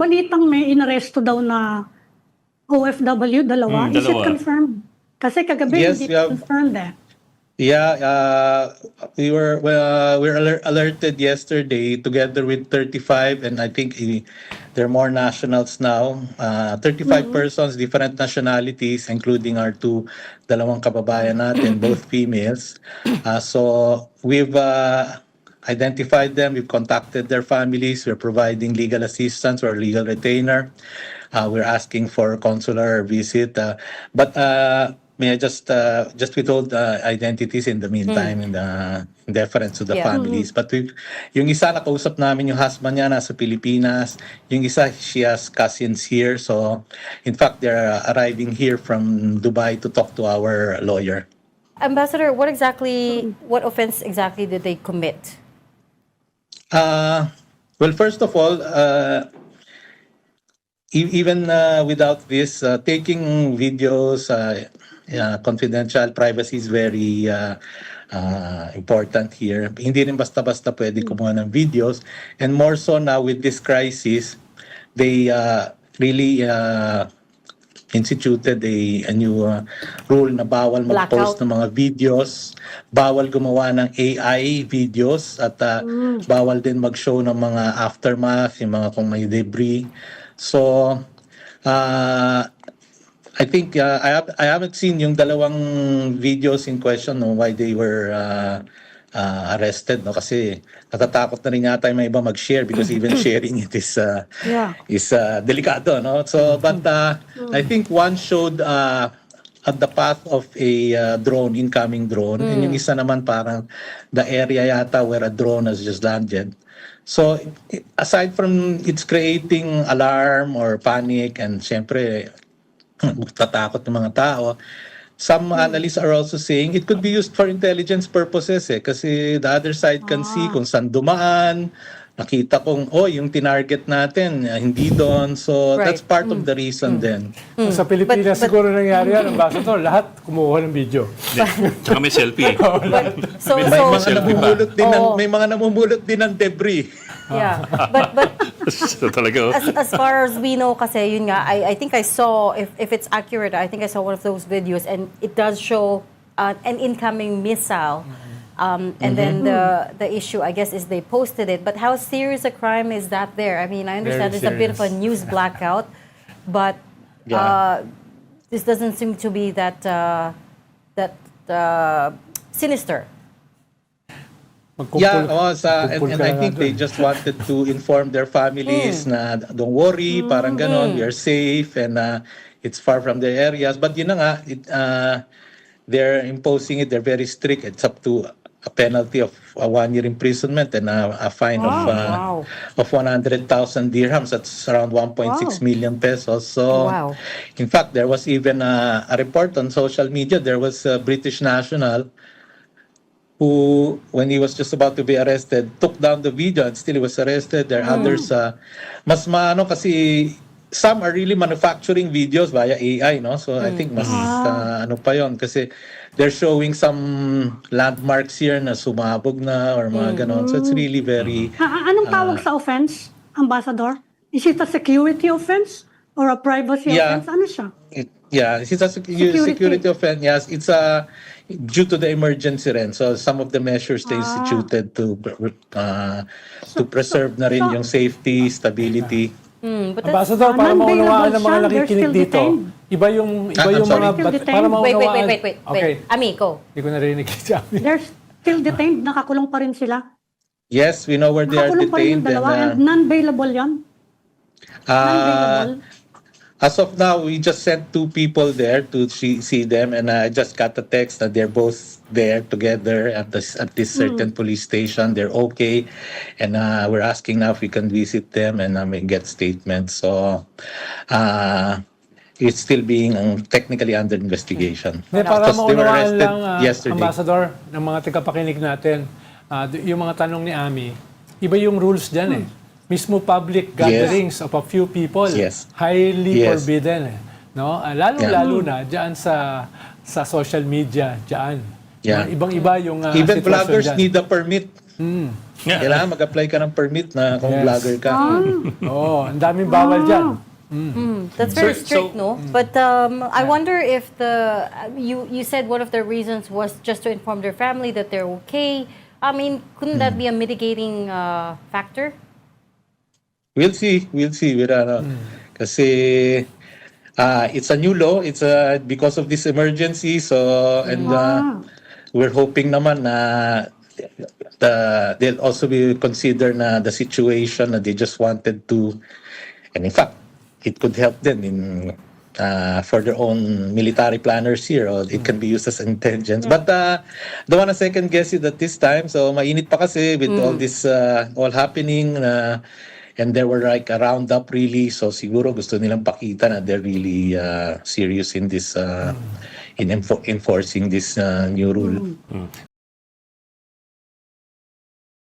balitang may inaresto daw na OFW, dalawa. Is it Dalawa. confirmed? Kasi kagabi Yes, hindi we have- confirmed eh. Yeah, we were alerted yesterday together with 35, and I think there are more nationals now. 35 persons, different nationalities, including our dalawang kababayan natin, both females. So we've identified them, we've contacted their families, we're providing legal assistance or legal retainer. We're asking for consular visit, but may I just withhold identities in the meantime, in deference to the Yeah. families. But yung isa nakausap namin yung husband niya nasa Pilipinas, yung isa she has cousins here, so in fact they're arriving here from Dubai to talk to our lawyer. Ambassador, what offense exactly did they commit? Well, first of all, even without this, taking videos, confidential privacy is very important here. Hindi rin basta-basta pwede kumuha ng videos. And more so now with this crisis, they really instituted a new rule na bawal mag-post ng mga videos, bawal gumawa ng AI videos, at bawal din mag-show ng mga aftermath, yung mga kung may debris. So, I think I haven't seen yung dalawang videos in question, no, why they were arrested, no, kasi natatakot na rin yata yung mga iba mag-share because even sharing it is delikado, no. So but I think one showed at the path of a incoming drone, and yung isa naman parang the area yata where a drone has just landed. So aside from it's creating alarm or panic, and syempre tatakot ng mga tao, some analysts are also saying it could be used for intelligence purposes kasi the other side can see kung saan dumaan, nakita kong yung tinarget natin hindi doon, so Right. that's part of the reason then. Sa Pilipinas siguro nangyari yan, Ambassador, lahat kumuha ng video. Tsaka may selfie. So, May mga selfie namumulot din Oo. may mga namumulot din ng debris. yeah. But So, talaga. as far as we know, kasi yun nga, I think I saw, if it's accurate, I think I saw one of those videos, and it does show an incoming missile. And then the issue, I guess, is they posted it. But how serious a crime is that there? I mean, I understand Very it's a bit of a serious. news blackout, but Yeah. this doesn't seem to be that sinister. Yeah, magkumpul and ka I na think they doon. just wanted to inform their families na don't worry, parang ganon, we are safe, and it's far from their areas. But yun na nga, they're imposing it, they're very strict. It's up to a penalty of 1 year imprisonment and a fine Wow. of 100,000 dirhams. That's around 1.6 million pesos. So, Wow. in fact, there was even a report on social media. There was a British national who, when he was just about to be arrested, took down the video and still he was arrested. There are others, mas maano kasi some are really manufacturing videos via AI, no? So I think mas ano pa yon kasi they're showing some landmarks here na sumabog na or mga ganon. So it's really very Anong tawag sa offense, Ambassador? Is it a security offense or a privacy Yeah. offense? Ano siya? it's a security offense. Yes, it's due to the emergency rin. So some of the measures they instituted to preserve na rin yung safety, stability. But that's, Ambassador, para non-bailable maunawaan ng mga siya, they're nakikinig still dito, detained. iba yung I'm sorry. mga Still detained. para maunawaan. wait. Okay, Ami, go. hindi ko narinig si Ami. They're still detained, nakakulong pa rin sila. Yes, we know where they are Nakakulong pa rin yung detained. dalawa, and And, non-bailable yan. Non-bailable. as of now, we just sent 2 people there to see them, and I just got the text that they're both there together at this certain police station. They're okay, and we're asking now if we can visit them and get statements. So it's still being technically under investigation. Hindi, para Because they were maunawaan arrested lang, yesterday. Ambassador, ng mga tagapakinig natin, yung mga tanong ni Ami, iba yung rules dyan eh. Mismo public gatherings of a few people, Yes. highly Yes. forbidden. No? Lalo-lalo na dyan sa social media, dyan. Yeah. Ibang-iba yung Even sitwasyon vloggers dyan. need a permit. Kailangan mag-apply ka ng permit na kung Yes. vlogger ka. Oo, ang daming bawal dyan. That's very So- strict, no? But I wonder if you said one of the reasons was just to inform their family that they're okay. I mean, couldn't that be a mitigating factor? We'll see. Kasi it's a new law. It's because of this emergency. So, and we're hoping naman na they'll also be consider na the situation na they just wanted to, and in fact, it could help them in for their own military planners here, or it can be used as intelligence. But don't want to second guess it at this time. So mainit pa kasi with all this all happening, and there were like a roundup really. So siguro gusto nilang pakita na they're really serious in this in enforcing this new rule.